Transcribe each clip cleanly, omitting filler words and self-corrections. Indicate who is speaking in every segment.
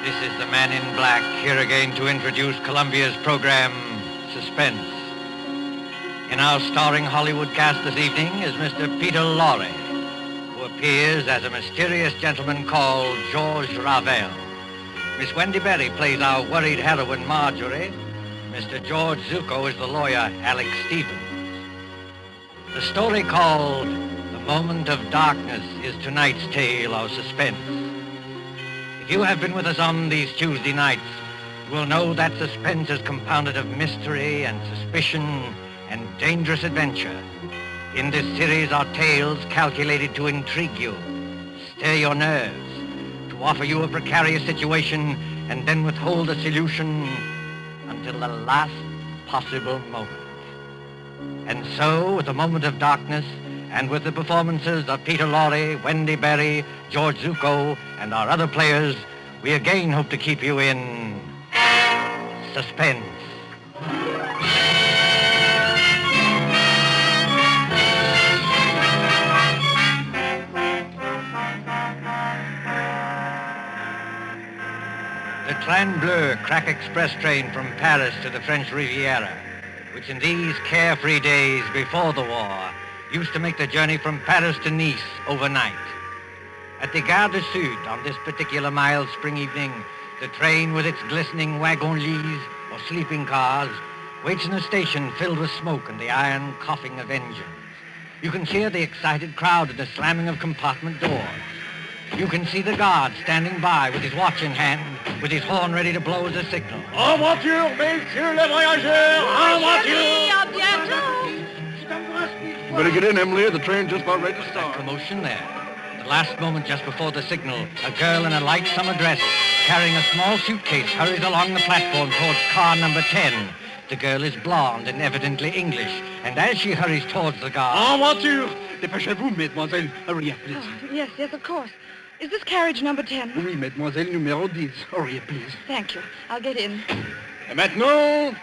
Speaker 1: This is the man in black, here again to introduce Columbia's program, Suspense. In our starring Hollywood cast this evening is Mr. Peter Lorre, who appears as a mysterious gentleman called George Ravel. Miss Wendy Berry plays our worried heroine, Marjorie. Mr. George Zuko is the lawyer, Alex Stevens. The story called The Moment of Darkness is tonight's tale of suspense. If you have been with us on these Tuesday nights, you will know that suspense is compounded of mystery and suspicion and dangerous adventure. In this series are tales calculated to intrigue you, stir your nerves, to offer you a precarious situation and then withhold the solution until the last possible moment. And so, with The Moment of Darkness, and with the performances of Peter Lorre, Wendy Berry, George Zuko, and our other players, we again hope to keep you in suspense. The Train Bleu crack express train from Paris to the French Riviera, which in these carefree days before the war used to make the journey from Paris to Nice overnight. At the Gare du Sud, on this particular mild spring evening, the train with its glistening wagon-lits or sleeping cars waits in a station filled with smoke and the iron coughing of engines. You can hear the excited crowd and the slamming of compartment doors. You can see the guard standing by with his watch in hand, with his horn ready to blow as a signal.
Speaker 2: En voiture, messieurs les voyageurs! En voiture! You better get in, Emily. The train's just about ready to start.
Speaker 1: Commotion there. The last moment just before the signal, a girl in a light summer dress carrying a small suitcase hurries along the platform towards car number 10. The girl is blonde and evidently English, and as she hurries towards the guard...
Speaker 2: En voiture! Dépêchez-vous, mademoiselle. Hurry up, please.
Speaker 3: Oh, yes, of course. Is this carriage number 10?
Speaker 2: Oui, mademoiselle, numéro 10. Hurry up, please.
Speaker 3: Thank you. I'll get in.
Speaker 2: Et maintenant...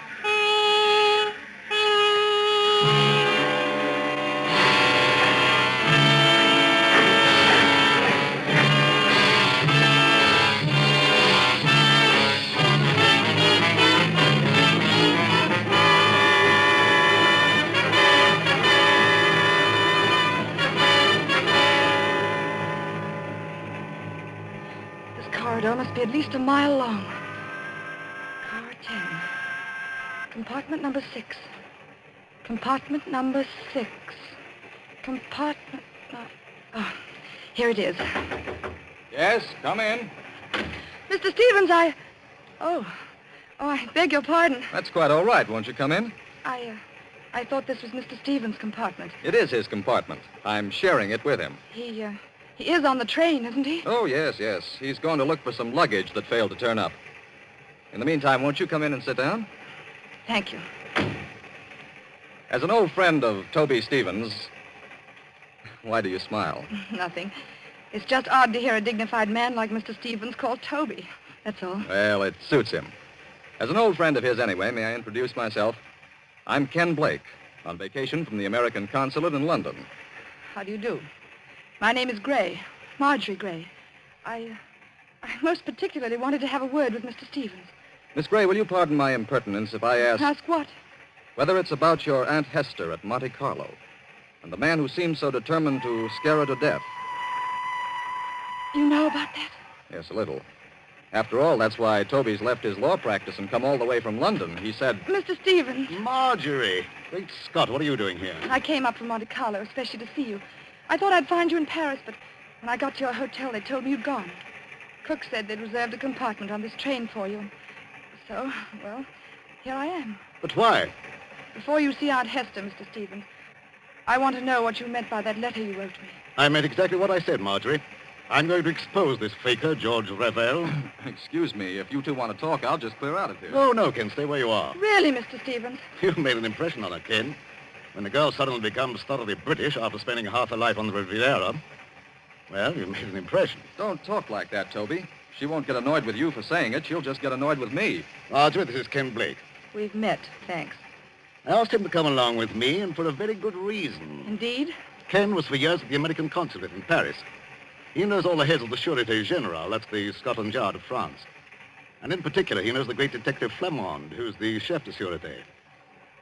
Speaker 3: Corridor must be at least a mile long. Car 10. Compartment number 6. Compartment number 6. Compartment... Oh, here it is.
Speaker 2: Yes, come in.
Speaker 3: Mr. Stevens, Oh, I beg your pardon.
Speaker 4: That's quite all right. Won't you come in?
Speaker 3: I thought this was Mr. Stevens' compartment.
Speaker 4: It is his compartment. I'm sharing it with him.
Speaker 3: He is on the train, isn't he?
Speaker 4: Oh, yes. He's going to look for some luggage that failed to turn up. In the meantime, won't you come in and sit down?
Speaker 3: Thank you.
Speaker 4: As an old friend of Toby Stevens... Why do you smile?
Speaker 3: Nothing. It's just odd to hear a dignified man like Mr. Stevens called Toby. That's all.
Speaker 4: Well, it suits him. As an old friend of his anyway, may I introduce myself? I'm Ken Blake, on vacation from the American consulate in London.
Speaker 3: How do you do? My name is Gray, Marjorie Gray. I most particularly wanted to have a word with Mr. Stevens.
Speaker 4: Miss Gray, will you pardon my impertinence if I ask...
Speaker 3: Ask what?
Speaker 4: Whether it's about your Aunt Hester at Monte Carlo and the man who seemed so determined to scare her to death.
Speaker 3: You know about that?
Speaker 4: Yes, a little. After all, that's why Toby's left his law practice and come all the way from London. He said...
Speaker 3: Mr. Stevens.
Speaker 2: Marjorie. Great Scott, what are you doing here?
Speaker 3: I came up from Monte Carlo, especially to see you. I thought I'd find you in Paris, but when I got to your hotel, they told me you'd gone. Cook said they'd reserved a compartment on this train for you. So, well, here I am.
Speaker 2: But why?
Speaker 3: Before you see Aunt Hester, Mr. Stevens, I want to know what you meant by that letter you wrote me.
Speaker 2: I meant exactly what I said, Marjorie. I'm going to expose this faker, George Ravel.
Speaker 4: Excuse me, if you two want to talk, I'll just clear out of here.
Speaker 2: Oh, no, Ken, stay where you are.
Speaker 3: Really, Mr. Stevens?
Speaker 2: You've made an impression on her, Ken. When the girl suddenly becomes thoroughly British after spending half her life on the Riviera, well, you made an impression.
Speaker 4: Don't talk like that, Toby. She won't get annoyed with you for saying it. She'll just get annoyed with me.
Speaker 2: Marjorie, this is Ken Blake.
Speaker 3: We've met, thanks.
Speaker 2: I asked him to come along with me, and for a very good reason.
Speaker 3: Indeed?
Speaker 2: Ken was for years at the American consulate in Paris. He knows all the heads of the Sûreté Générale, that's the Scotland Yard of France. And in particular, he knows the great detective Flamond, who's the chef de sûreté.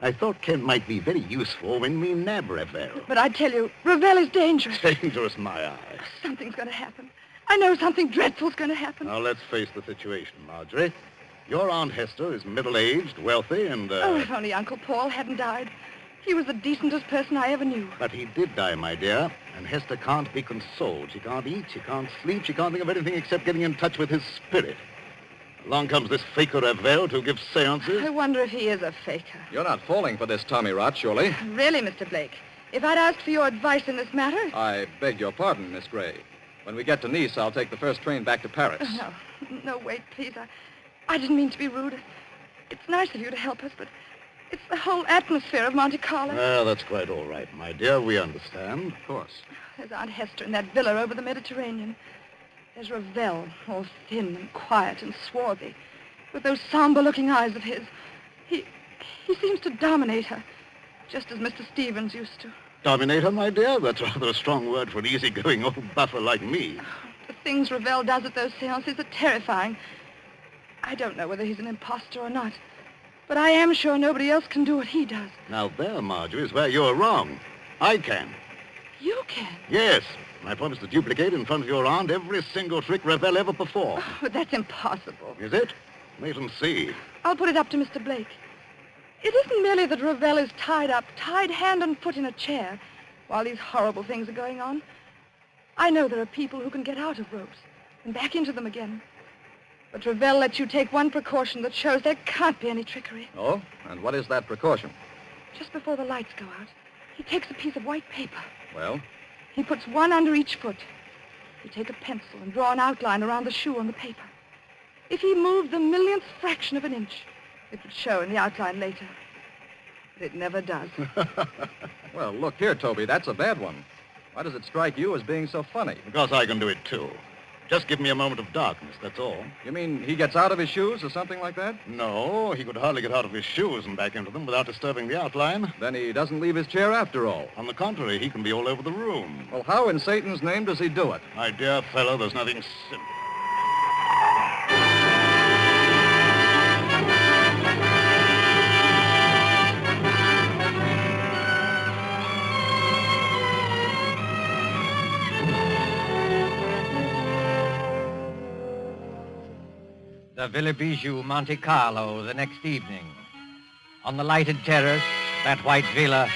Speaker 2: I thought Ken might be very useful when we nab Ravel.
Speaker 3: But I tell you, Ravel is dangerous.
Speaker 2: Dangerous, my eye.
Speaker 3: Something's going to happen. I know something dreadful's going to happen.
Speaker 2: Now, let's face the situation, Marjorie. Your Aunt Hester is middle-aged, wealthy, and,
Speaker 3: Oh, if only Uncle Paul hadn't died. He was the decentest person I ever knew.
Speaker 2: But he did die, my dear, and Hester can't be consoled. She can't eat, she can't sleep, she can't think of anything except getting in touch with his spirit. Along comes this faker Ravel to give seances.
Speaker 3: I wonder if he is a faker.
Speaker 4: You're not falling for this Tommy rot, surely?
Speaker 3: Really, Mr. Blake, if I'd asked for your advice in this matter...
Speaker 4: I beg your pardon, Miss Gray. When we get to Nice, I'll take the first train back to Paris.
Speaker 3: No, wait, please. I didn't mean to be rude. It's nice of you to help us, but it's the whole atmosphere of Monte Carlo.
Speaker 2: Well, that's quite all right, my dear. We understand.
Speaker 4: Of course.
Speaker 3: There's Aunt Hester in that villa over the Mediterranean. There's Ravel, all thin and quiet and swarthy, with those somber-looking eyes of his. He seems to dominate her, just as Mr. Stevens used to.
Speaker 2: Dominate her, my dear? That's rather a strong word for an easygoing old buffer like me.
Speaker 3: The things Ravel does at those seances are terrifying. I don't know whether he's an imposter or not, but I am sure nobody else can do what he does.
Speaker 2: Now there, Marjorie, is where you're wrong. I can.
Speaker 3: You can?
Speaker 2: Yes. I promise to duplicate in front of your aunt every single trick Ravel ever performed.
Speaker 3: Oh, but that's impossible.
Speaker 2: Is it? Wait and see.
Speaker 3: I'll put it up to Mr. Blake. It isn't merely that Ravel is tied up, tied hand and foot in a chair, while these horrible things are going on. I know there are people who can get out of ropes and back into them again. But Ravel lets you take one precaution that shows there can't be any trickery.
Speaker 4: Oh? And what is that precaution?
Speaker 3: Just before the lights go out, he takes a piece of white paper.
Speaker 4: Well?
Speaker 3: He puts one under each foot. You take a pencil and draw an outline around the shoe on the paper. If he moved the millionth fraction of an inch, it would show in the outline later. But it never does.
Speaker 4: Well, look here, Toby, that's a bad one. Why does it strike you as being so funny?
Speaker 2: Because I can do it, too. Just give me a moment of darkness, that's all.
Speaker 4: You mean he gets out of his shoes or something like that?
Speaker 2: No, he could hardly get out of his shoes and back into them without disturbing the outline.
Speaker 4: Then he doesn't leave his chair after all.
Speaker 2: On the contrary, he can be all over the room.
Speaker 4: Well, how in Satan's name does he do it?
Speaker 2: My dear fellow, there's nothing simple.
Speaker 1: The Villa Bijou, Monte Carlo, the next evening. On the lighted terrace, that white villa,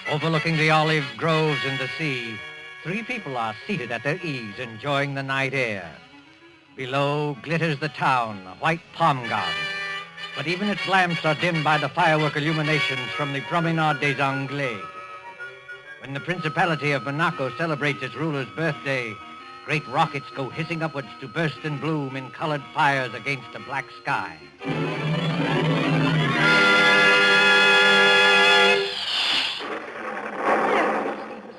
Speaker 1: overlooking the olive groves and the sea, three people are seated at their ease, enjoying the night air. Below glitters the town, a white palm garden. But even its lamps are dimmed by the firework illuminations from the Promenade des Anglais. When the Principality of Monaco celebrates its ruler's birthday, great rockets go hissing upwards to burst and bloom in colored fires against a black sky.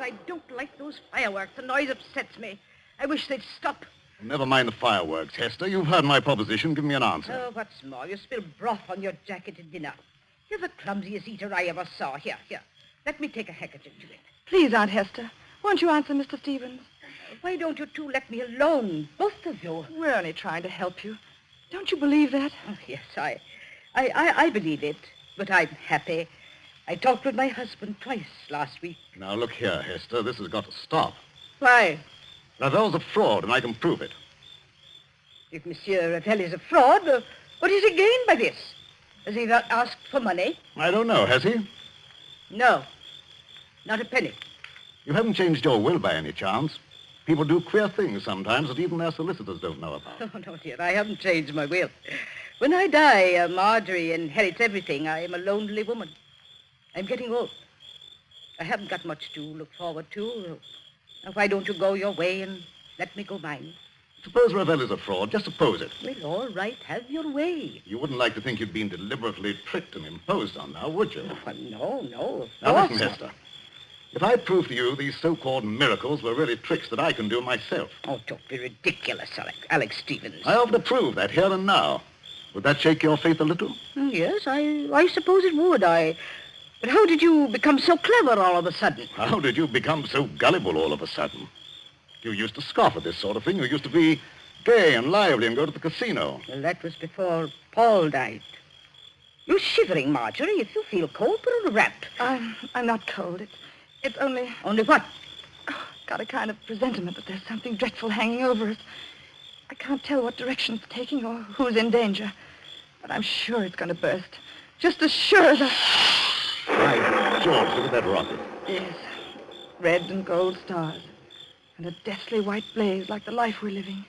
Speaker 5: I don't like those fireworks. The noise upsets me. I wish they'd stop.
Speaker 2: Never mind the fireworks, Hester. You've heard my proposition. Give me an answer.
Speaker 5: Oh, what's more, you spill broth on your jacket at dinner. You're the clumsiest eater I ever saw. Here. Let me take a handkerchief to it.
Speaker 3: Please, Aunt Hester, won't you answer Mr. Stevens?
Speaker 5: Why don't you two let me alone, both of you?
Speaker 3: We're only trying to help you. Don't you believe that?
Speaker 5: Oh, yes, I believe it, but I'm happy. I talked with my husband twice last week.
Speaker 2: Now, look here, Hester. This has got to stop.
Speaker 5: Why?
Speaker 2: Ravel's a fraud, and I can prove it.
Speaker 5: If Monsieur Ravel is a fraud, what is he gained by this? Has he not asked for money?
Speaker 2: I don't know, has he?
Speaker 5: No, not a penny.
Speaker 2: You haven't changed your will by any chance. People do queer things sometimes that even their solicitors don't know about.
Speaker 5: Oh, no, dear, I haven't changed my will. When I die, Marjorie inherits everything. I am a lonely woman. I'm getting old. I haven't got much to look forward to. Now, why don't you go your way and let me go mine?
Speaker 2: Suppose Ravel is a fraud. Just suppose it.
Speaker 5: Well, all right, have your way.
Speaker 2: You wouldn't like to think you'd been deliberately tricked and imposed on now, would you?
Speaker 5: Oh, no, of
Speaker 2: Now,
Speaker 5: course
Speaker 2: listen,
Speaker 5: not.
Speaker 2: Hester. If I prove to you these so-called miracles were really tricks that I can do myself,
Speaker 5: Oh, don't be ridiculous, Alex Stevens.
Speaker 2: I offer to prove that here and now. Would that shake your faith a little?
Speaker 5: Yes, I suppose it would. But how did you become so clever all of a sudden?
Speaker 2: How did you become so gullible all of a sudden? You used to scoff at this sort of thing. You used to be gay and lively and go to the casino.
Speaker 5: Well, that was before Paul died. You're shivering, Marjorie. If you feel cold, put on a wrap.
Speaker 3: I'm not cold. It's only...
Speaker 5: Only what?
Speaker 3: Got a kind of presentiment that there's something dreadful hanging over us. I can't tell what direction it's taking or who's in danger. But I'm sure it's going to burst. Just as sure as
Speaker 2: By George, look at that rocket.
Speaker 3: Yes. Red and gold stars. And a deathly white blaze like the life we're living.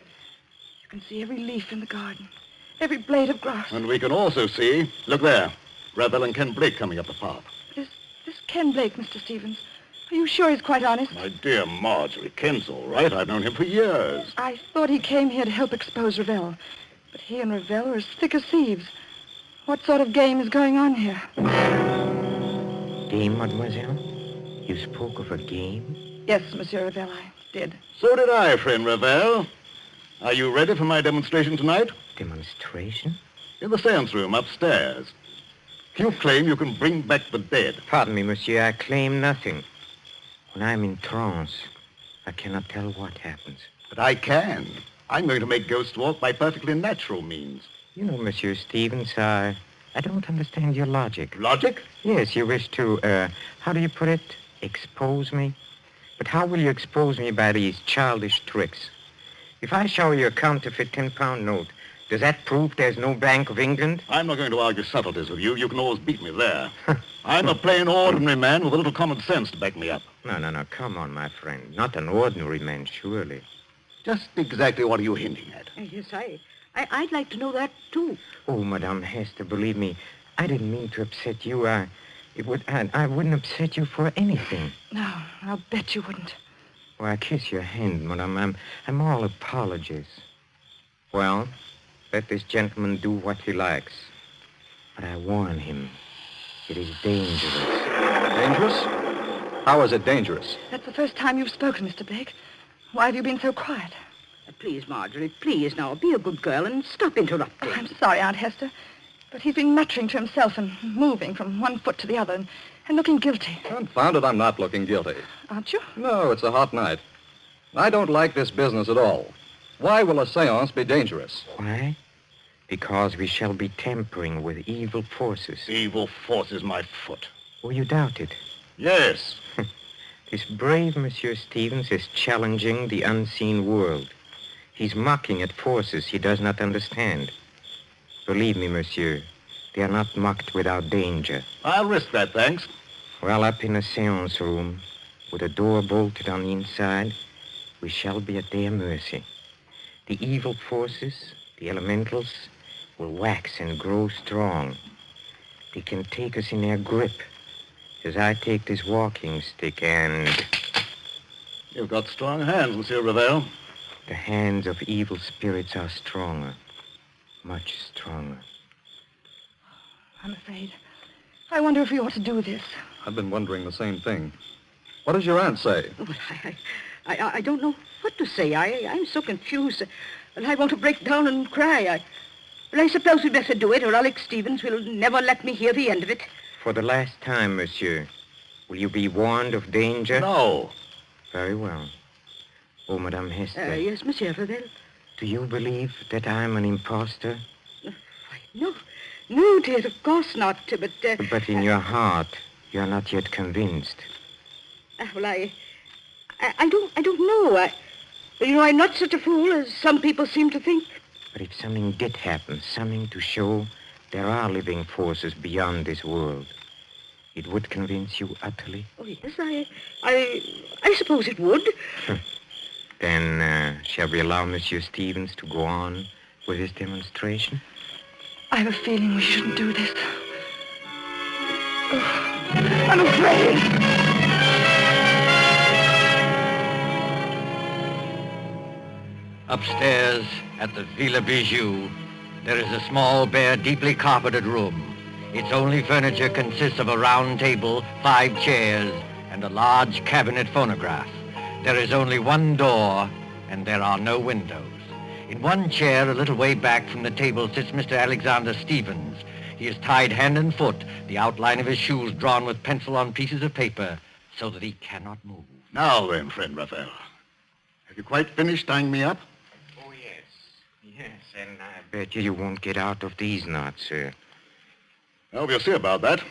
Speaker 3: You can see every leaf in the garden. Every blade of grass.
Speaker 2: And we can also see, look there, Ravel and Ken Blake coming up the path.
Speaker 3: This Ken Blake, Mr. Stevens. Are you sure he's quite honest?
Speaker 2: My dear Marjorie, Ken's all right. I've known him for years.
Speaker 3: I thought he came here to help expose Ravel. But he and Ravel are as thick as thieves. What sort of game is going on here?
Speaker 6: Game, mademoiselle? You spoke of a game?
Speaker 3: Yes, Monsieur Ravel, I did.
Speaker 2: So did I, friend Ravel. Are you ready for my demonstration tonight?
Speaker 6: Demonstration?
Speaker 2: In the seance room upstairs. You claim you can bring back the dead.
Speaker 6: Pardon me, monsieur, I claim nothing. When I'm in trance, I cannot tell what happens.
Speaker 2: But I can. I'm going to make ghosts walk by perfectly natural means.
Speaker 6: You know, Monsieur Stevens, I don't understand your logic.
Speaker 2: Logic?
Speaker 6: Yes, you wish to, how do you put it? Expose me? But how will you expose me by these childish tricks? If I show you a counterfeit 10-pound note, does that prove there's no Bank of England?
Speaker 2: I'm not going to argue subtleties with you. You can always beat me there. I'm a plain, ordinary man with a little common sense to back me up.
Speaker 6: No, come on, my friend. Not an ordinary man, surely.
Speaker 2: Just exactly what are you hinting at?
Speaker 5: Yes, I'd like to know that, too.
Speaker 6: Oh, Madame Hester, believe me, I didn't mean to upset you. I wouldn't upset you for anything.
Speaker 3: No, I'll bet you wouldn't.
Speaker 6: Oh, I kiss your hand, Madame. I'm all apologies. Well, let this gentleman do what he likes. But I warn him, it is dangerous.
Speaker 4: Dangerous? How is it dangerous?
Speaker 3: That's the first time you've spoken, Mr. Blake. Why have you been so quiet?
Speaker 5: Please, Marjorie, please now, be a good girl and stop interrupting.
Speaker 3: Oh, I'm sorry, Aunt Hester, but he's been muttering to himself and moving from one foot to the other and looking guilty.
Speaker 4: Confound it, I'm not looking guilty.
Speaker 3: Aren't you?
Speaker 4: No, it's a hot night. I don't like this business at all. Why will a seance be dangerous?
Speaker 6: Why? Because we shall be tampering with evil forces.
Speaker 2: Evil forces, my foot.
Speaker 6: Oh, you doubt it?
Speaker 2: Yes.
Speaker 6: This brave Monsieur Stevens is challenging the unseen world. He's mocking at forces he does not understand. Believe me, monsieur, they are not mocked without danger.
Speaker 2: I'll risk that, thanks.
Speaker 6: Well, up in a seance room, with a door bolted on the inside, we shall be at their mercy. The evil forces, the elementals, will wax and grow strong. They can take us in their grip, as I take this walking stick and...
Speaker 2: You've got strong hands, Monsieur Ravel.
Speaker 6: The hands of evil spirits are stronger, much stronger.
Speaker 3: I'm afraid. I wonder if we ought to do this.
Speaker 4: I've been wondering the same thing. What does your aunt say?
Speaker 5: Well, I don't know what to say. I'm so confused. And I want to break down and cry. I suppose we'd better do it, or Alex Stevens will never let me hear the end of it.
Speaker 6: For the last time, monsieur, will you be warned of danger?
Speaker 2: No.
Speaker 6: Very well. Oh, Madame Hester.
Speaker 5: Yes, Monsieur Ravel.
Speaker 6: Do you believe that I'm an impostor?
Speaker 5: No, dear, of course not, but...
Speaker 6: But in your heart, you're not yet convinced.
Speaker 5: Well, I don't know. I'm not such a fool as some people seem to think.
Speaker 6: But if something did happen, something to show there are living forces beyond this world, it would convince you utterly?
Speaker 5: Oh, yes, I suppose it would.
Speaker 6: Then, shall we allow Monsieur Stevens to go on with his demonstration?
Speaker 3: I have a feeling we shouldn't do this. Oh, I'm afraid.
Speaker 1: Upstairs at the Villa Bijou, there is a small, bare, deeply carpeted room. Its only furniture consists of a round table, 5 chairs, and a large cabinet phonograph. There is only one door, and there are no windows. In one chair, a little way back from the table, sits Mr. Alexander Stevens. He is tied hand and foot, the outline of his shoes drawn with pencil on pieces of paper, so that he cannot move.
Speaker 2: Now then, friend Ravel. Have you quite finished tying me up?
Speaker 6: Oh, yes. Yes, and I bet you won't get out of these knots, sir.
Speaker 2: Well, we'll see about that.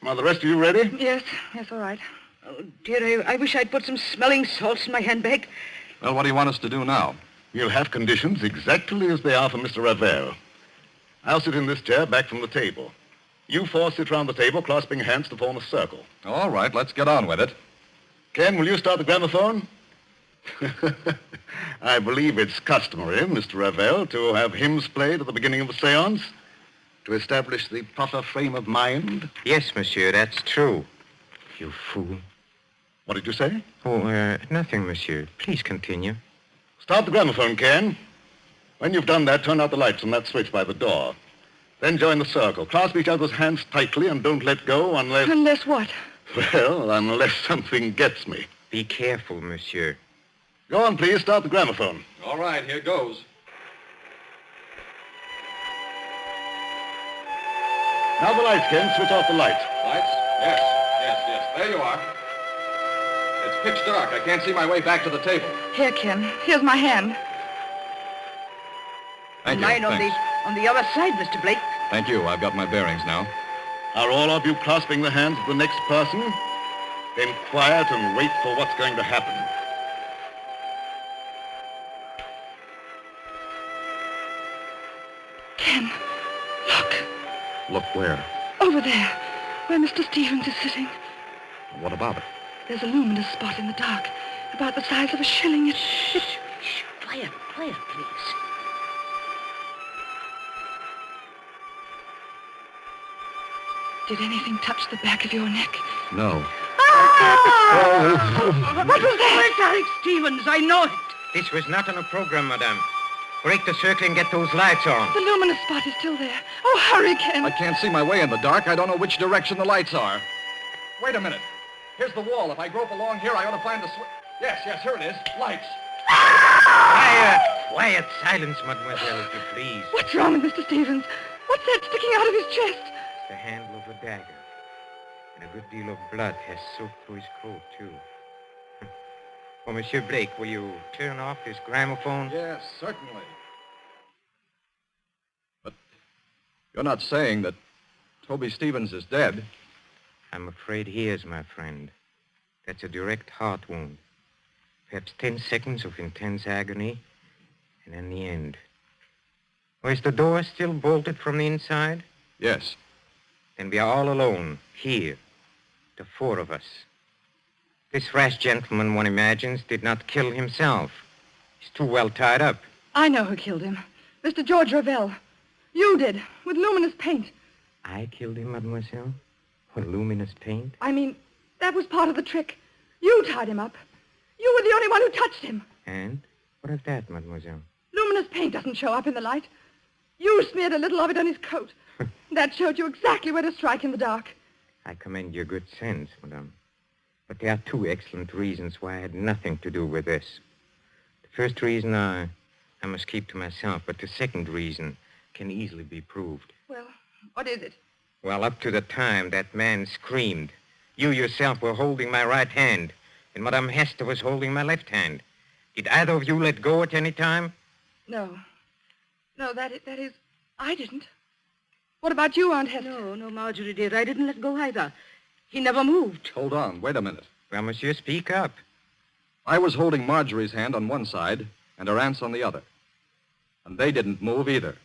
Speaker 2: Are the rest of you ready?
Speaker 3: Yes, all right.
Speaker 5: Oh, dear, I wish I'd put some smelling salts in my handbag.
Speaker 4: Well, what do you want us to do now?
Speaker 2: We'll have conditions exactly as they are for Mr. Ravel. I'll sit in this chair back from the table. You four sit round the table, clasping hands to form a circle.
Speaker 4: All right, let's get on with it.
Speaker 2: Ken, will you start the gramophone? I believe it's customary, Mr. Ravel, to have hymns played at the beginning of a seance to establish the proper frame of mind.
Speaker 6: Yes, monsieur, that's true. You fool.
Speaker 2: What did you say?
Speaker 6: Oh, nothing, monsieur. Please continue.
Speaker 2: Start the gramophone, Ken. When you've done that, turn out the lights on that switch by the door. Then join the circle. Clasp each other's hands tightly and don't let go unless...
Speaker 3: Unless what?
Speaker 2: Well, unless something gets me.
Speaker 6: Be careful, monsieur.
Speaker 2: Go on, please. Start the gramophone.
Speaker 4: All right, here goes.
Speaker 2: Now the lights, Ken. Switch off the lights.
Speaker 4: Lights? Yes. There you are. It's pitch dark. I can't see my way back to the table.
Speaker 3: Here, Ken. Here's my hand.
Speaker 4: Thank you.
Speaker 5: Mine
Speaker 4: Thanks.
Speaker 5: on the other side, Mr. Blake.
Speaker 4: Thank you. I've got my bearings now.
Speaker 2: Are all of you clasping the hands of the next person? Then quiet and wait for what's going to happen.
Speaker 3: Ken, look.
Speaker 2: Look where?
Speaker 3: Over there, where Mr. Stevens is sitting.
Speaker 2: What about it?
Speaker 3: There's a luminous spot in the dark, about the size of a shilling.
Speaker 5: Shh. Quiet, please.
Speaker 3: Did anything touch the back of your neck?
Speaker 2: No.
Speaker 3: What was that?
Speaker 5: It's Alex Stevens. I know it.
Speaker 6: This was not on a program, madame. Break the circle and get those lights on.
Speaker 3: The luminous spot is still there. Oh, hurry, Ken.
Speaker 4: I can't see my way in the dark. I don't know which direction the lights are. Wait a minute. Here's the wall. If I grope along here, I ought to find the switch. Yes, here it is. Lights.
Speaker 6: Quiet. Silence, mademoiselle, if you please.
Speaker 3: What's wrong with Mr. Stevens? What's that sticking out of his chest?
Speaker 6: It's the handle of a dagger. And a good deal of blood has soaked through his coat, too. Oh, Monsieur Blake, will you turn off this gramophone?
Speaker 4: Yes, certainly. But you're not saying that Toby Stevens is dead?
Speaker 6: I'm afraid he is, my friend. That's a direct heart wound. Perhaps 10 seconds of intense agony, and then the end. Oh, is the door still bolted from the inside?
Speaker 4: Yes.
Speaker 6: Then we are all alone, here, the four of us. This rash gentleman, one imagines, did not kill himself. He's too well tied up.
Speaker 3: I know who killed him. Mr. George Ravel. You did, with luminous paint.
Speaker 6: I killed him, mademoiselle? With luminous paint?
Speaker 3: I mean, that was part of the trick. You tied him up. You were the only one who touched him.
Speaker 6: And? What of that, mademoiselle?
Speaker 3: Luminous paint doesn't show up in the light. You smeared a little of it on his coat. That showed you exactly where to strike in the dark.
Speaker 6: I commend your good sense, madame. But there are 2 excellent reasons why I had nothing to do with this. The first reason I must keep to myself, but the second reason can easily be proved.
Speaker 3: Well, what is it?
Speaker 6: Well, up to the time that man screamed, you yourself were holding my right hand, and Madame Hester was holding my left hand. Did either of you let go at any time?
Speaker 3: No. No, that is, I didn't. What about you, Aunt Hester?
Speaker 5: No, Marjorie, dear. I didn't let go either. He never moved.
Speaker 4: Hold on. Wait a minute.
Speaker 6: Well, monsieur, speak up.
Speaker 4: I was holding Marjorie's hand on one side and her aunt's on the other. And they didn't move either.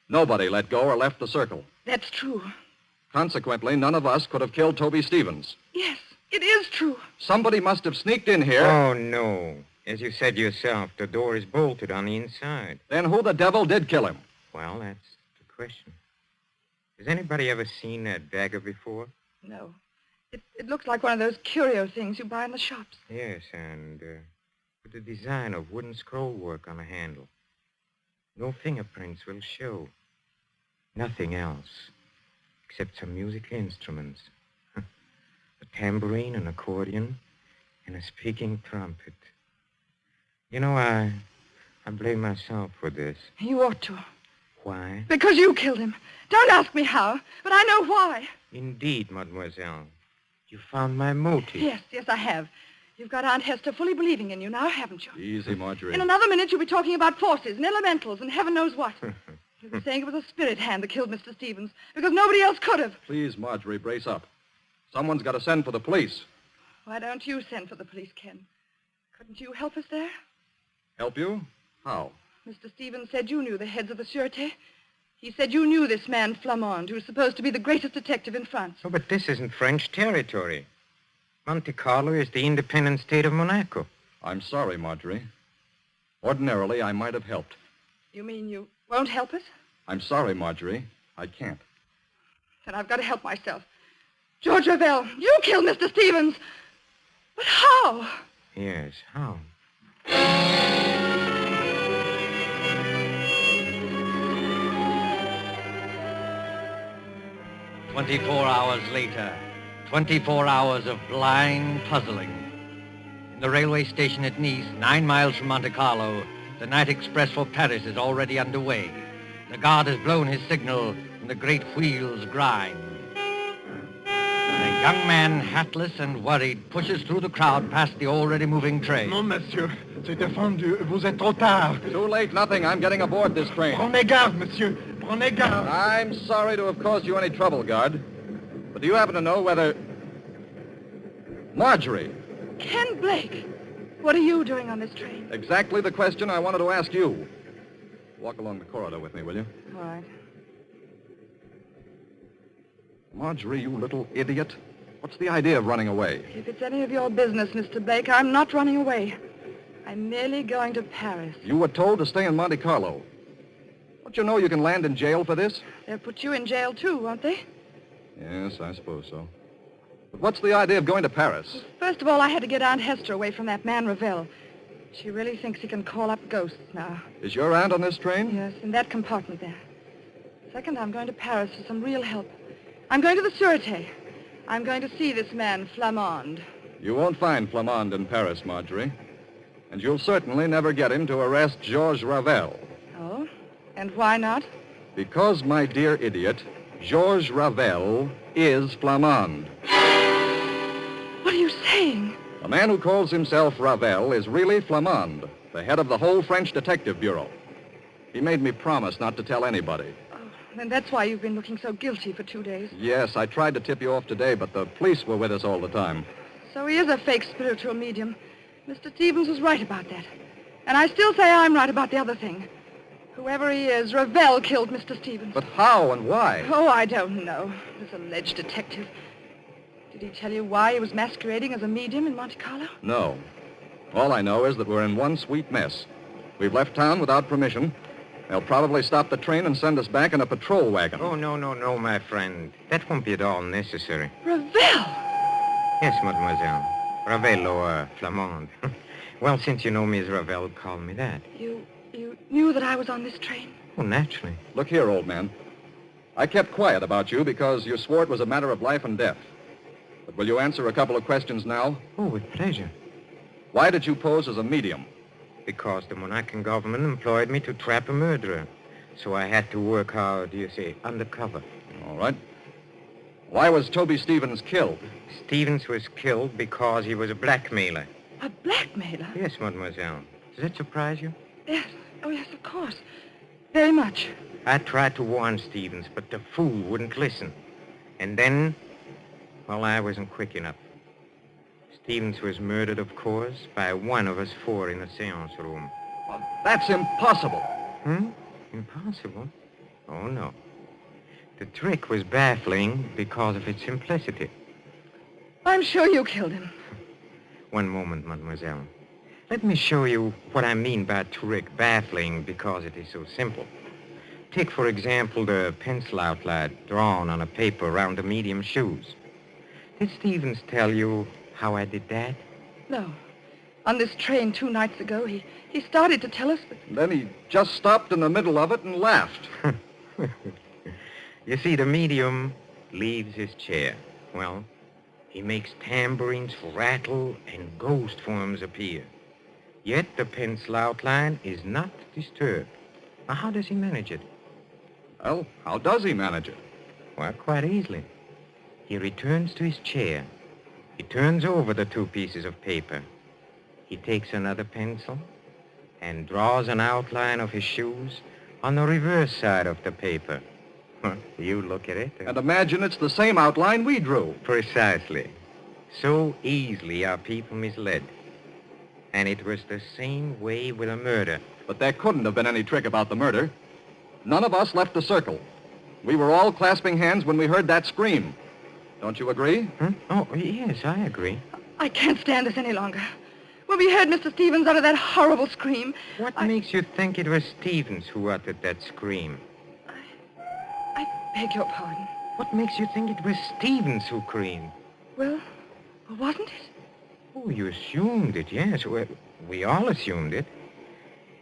Speaker 4: Nobody let go or left the circle.
Speaker 3: That's true.
Speaker 4: Consequently, none of us could have killed Toby Stevens.
Speaker 3: Yes, it is true.
Speaker 4: Somebody must have sneaked in here.
Speaker 6: Oh, no. As you said yourself, the door is bolted on the inside.
Speaker 4: Then who the devil did kill him?
Speaker 6: Well, that's the question. Has anybody ever seen that dagger before?
Speaker 3: No. It looks like one of those curio things you buy in the shops.
Speaker 6: Yes, and with a design of wooden scroll work on the handle. No fingerprints will show. Nothing else, except some musical instruments. A tambourine, an accordion, and a speaking trumpet. You know, I blame myself for this.
Speaker 3: You ought to.
Speaker 6: Why?
Speaker 3: Because you killed him. Don't ask me how, but I know why.
Speaker 6: Indeed, mademoiselle. You found my motive.
Speaker 3: Yes, I have. You've got Aunt Hester fully believing in you now, haven't you?
Speaker 4: Easy, Marjorie.
Speaker 3: In another minute, you'll be talking about forces and elementals and heaven knows what. You'll be saying it was a spirit hand that killed Mr. Stevens because nobody else could have.
Speaker 4: Please, Marjorie, brace up. Someone's got to send for the police.
Speaker 3: Why don't you send for the police, Ken? Couldn't you help us there?
Speaker 4: Help you? How?
Speaker 3: Mr. Stevens said you knew the heads of the Sûreté. He said you knew this man Flamand, who's supposed to be the greatest detective in France.
Speaker 6: Oh, but this isn't French territory. Monte Carlo is the independent state of Monaco.
Speaker 4: I'm sorry, Marjorie. Ordinarily, I might have helped.
Speaker 3: You mean you won't help us?
Speaker 4: I'm sorry, Marjorie. I can't.
Speaker 3: Then I've got to help myself. George Ravel, you killed Mr. Stevens. But how?
Speaker 6: Yes, how?
Speaker 1: 24 hours later, 24 hours of blind puzzling. In the railway station at Nice, 9 miles from Monte Carlo, the night express for Paris is already underway. The guard has blown his signal, and the great wheels grind. A young man, hatless and worried, pushes through the crowd past the already moving train.
Speaker 7: Non, monsieur. C'est défendu. Vous êtes trop tard.
Speaker 4: Too late, nothing. I'm getting aboard this train.
Speaker 7: Prenez garde, monsieur. Prenez garde.
Speaker 4: I'm sorry to have caused you any trouble, guard. But do you happen to know whether... Marjorie,
Speaker 3: Ken Blake, what are you doing on this train?
Speaker 4: exactly the question I wanted to ask you. Walk along the corridor with me, will you?
Speaker 3: All right.
Speaker 4: Marjorie, you little idiot. What's the idea of running away?
Speaker 3: If it's any of your business, Mr. Blake, I'm not running away. I'm merely going to Paris.
Speaker 4: You were told to stay in Monte Carlo. Don't you know you can land in jail for this?
Speaker 3: They'll put you in jail, too, won't they?
Speaker 4: Yes, I suppose so. But what's the idea of going to Paris?
Speaker 3: First of all, I had to get Aunt Hester away from that man, Ravel. She really thinks he can call up ghosts now.
Speaker 4: Is your aunt on this train?
Speaker 3: Yes, in that compartment there. Second, I'm going to Paris for some real help. I'm going to the Sûreté. I'm going to see this man, Flamand.
Speaker 4: You won't find Flamand in Paris, Marjorie. And you'll certainly never get him to arrest Georges Ravel.
Speaker 3: Oh? And why not?
Speaker 4: Because, my dear idiot, Georges Ravel is Flamand.
Speaker 3: What are you saying?
Speaker 4: The man who calls himself Ravel is really Flamand, the head of the whole French Detective Bureau. He made me promise not to tell anybody.
Speaker 3: Oh, then that's why you've been looking so guilty for 2 days.
Speaker 4: Yes, I tried to tip you off today, but the police were with us all the time.
Speaker 3: So he is a fake spiritual medium. Mr. Stevens was right about that. And I still say I'm right about the other thing. Whoever he is, Ravel killed Mr. Stevens.
Speaker 4: But how and why?
Speaker 3: Oh, I don't know. This alleged detective. Did he tell you why he was masquerading as a medium in Monte Carlo?
Speaker 4: No. All I know is that we're in one sweet mess. We've left town without permission. They'll probably stop the train and send us back in a patrol wagon.
Speaker 6: Oh, no, my friend. That won't be at all necessary.
Speaker 3: Ravel!
Speaker 6: Yes, mademoiselle. Ravel or Flamand. Well, since you know me as Ravel, call me that.
Speaker 3: You knew that I was on this train?
Speaker 6: Oh, naturally.
Speaker 4: Look here, old man. I kept quiet about you because you swore it was a matter of life and death. But will you answer a couple of questions now?
Speaker 6: Oh, with pleasure.
Speaker 4: Why did you pose as a medium?
Speaker 6: Because the Monacan government employed me to trap a murderer. So I had to work, how do you say, undercover.
Speaker 4: All right. Why was Toby Stevens killed?
Speaker 6: Stevens was killed because he was a blackmailer.
Speaker 3: A blackmailer?
Speaker 6: Yes, mademoiselle. Does that surprise you?
Speaker 3: Yes. Oh, yes, of course. Very much.
Speaker 6: I tried to warn Stevens, but the fool wouldn't listen. And then, well, I wasn't quick enough. Stevens was murdered, of course, by one of us 4 in the seance room.
Speaker 4: Well, that's impossible.
Speaker 6: Impossible? Oh, no. The trick was baffling because of its simplicity.
Speaker 3: I'm sure you killed him.
Speaker 6: One moment, mademoiselle. Let me show you what I mean by trick, baffling, because it is so simple. Take, for example, the pencil outline drawn on a paper around the medium's shoes. Did Stevens tell you how I did that?
Speaker 3: No. On this train 2 nights ago, he started to tell us, but...
Speaker 4: Then he just stopped in the middle of it and laughed.
Speaker 6: You see, the medium leaves his chair. Well, he makes tambourines rattle and ghost forms appear. Yet the pencil outline is not disturbed. Now, how does he manage it?
Speaker 4: Well, how does he manage it?
Speaker 6: Well, quite easily. He returns to his chair, He turns over the 2 pieces of paper. He takes another pencil and draws an outline of his shoes on the reverse side of the paper. You look at it.
Speaker 4: And imagine it's the same outline we drew.
Speaker 6: Precisely. So easily are people misled. And it was the same way with a murder.
Speaker 4: But there couldn't have been any trick about the murder. None of us left the circle. We were all clasping hands when we heard that scream. Don't you agree?
Speaker 6: Huh? Oh, yes, I agree.
Speaker 3: I can't stand this any longer. When we heard Mr. Stevens utter that horrible scream...
Speaker 6: What makes you think it was Stevens who uttered that scream?
Speaker 3: I beg your pardon.
Speaker 6: What makes you think it was Stevens who screamed?
Speaker 3: Well, wasn't it?
Speaker 6: Oh, you assumed it, yes. We all assumed it.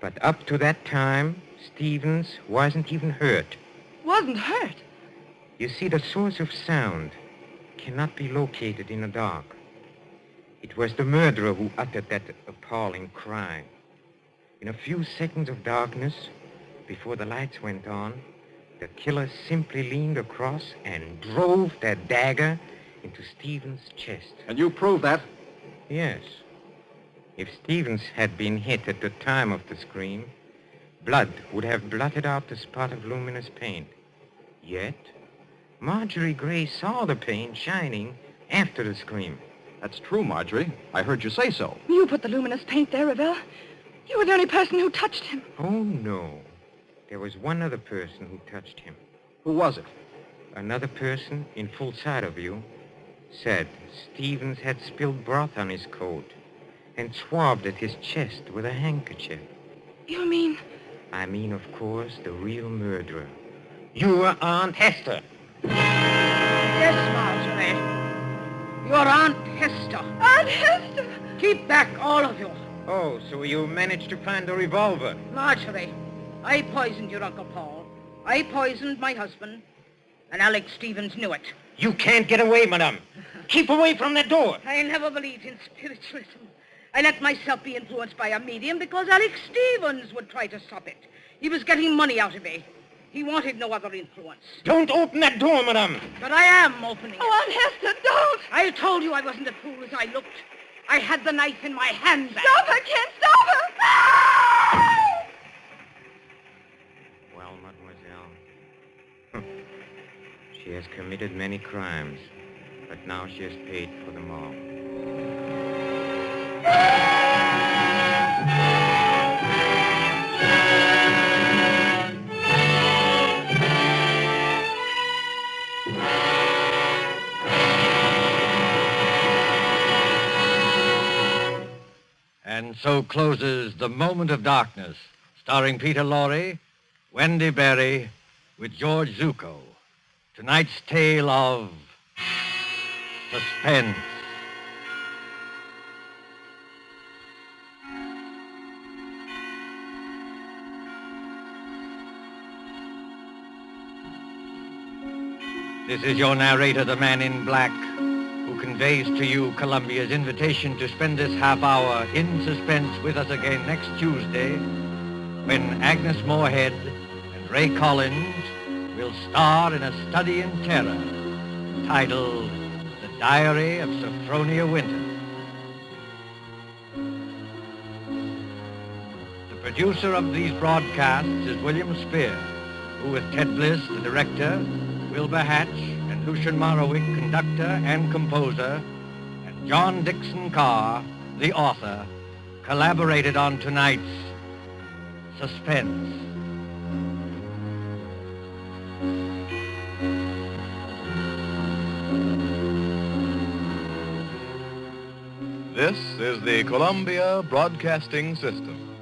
Speaker 6: But up to that time, Stevens wasn't even hurt.
Speaker 3: Wasn't hurt?
Speaker 6: You see, the source of sound cannot be located in the dark. It was the murderer who uttered that appalling cry. In a few seconds of darkness, before the lights went on, the killer simply leaned across and drove that dagger into Stevens' chest.
Speaker 4: And you proved that?
Speaker 6: Yes. If Stevens had been hit at the time of the scream, blood would have blotted out the spot of luminous paint. Yet, Marjorie Gray saw the paint shining after the scream.
Speaker 4: That's true, Marjorie. I heard you say so.
Speaker 3: You put the luminous paint there, Ravel. You were the only person who touched him.
Speaker 6: Oh, no. There was one other person who touched him.
Speaker 4: Who was it?
Speaker 6: Another person, in full sight of you, said Stevens had spilled broth on his coat and swabbed at his chest with a handkerchief.
Speaker 3: You mean...
Speaker 6: I mean, of course, the real murderer. Your Aunt Hester.
Speaker 5: Yes, Marjorie. Your Aunt Hester.
Speaker 3: Aunt Hester!
Speaker 5: Keep back, all of you.
Speaker 6: Oh, so you managed to find the revolver?
Speaker 5: Marjorie, I poisoned your Uncle Paul. I poisoned my husband, and Alex Stevens knew it.
Speaker 6: You can't get away, madame. Keep away from that door.
Speaker 5: I never believed in spiritualism. I let myself be influenced by a medium because Alex Stevens would try to stop it. He was getting money out of me. He wanted no other influence.
Speaker 6: Don't open that door, madame.
Speaker 5: But I am opening it.
Speaker 3: Oh, Aunt Hester, don't!
Speaker 5: I told you I wasn't a fool as I looked. I had the knife in my hand.
Speaker 3: Stop her, Ken! Stop her! Ah!
Speaker 6: Well, mademoiselle, she has committed many crimes, but now she has paid for them all.
Speaker 1: And so closes The Moment of Darkness, starring Peter Lorre, Wendy Berry, with George Zucco. Tonight's tale of Suspense. This is your narrator, the man in black, who conveys to you Columbia's invitation to spend this half hour in suspense with us again next Tuesday, when Agnes Moorehead and Ray Collins will star in a study in terror titled The Diary of Sophronia Winter. The producer of these broadcasts is William Spear, who with Ted Bliss, the director, Wilbur Hatch, and Lucian Morowick, conductor and composer, and John Dixon Carr, the author, collaborated on tonight's Suspense.
Speaker 8: This is the Columbia Broadcasting System.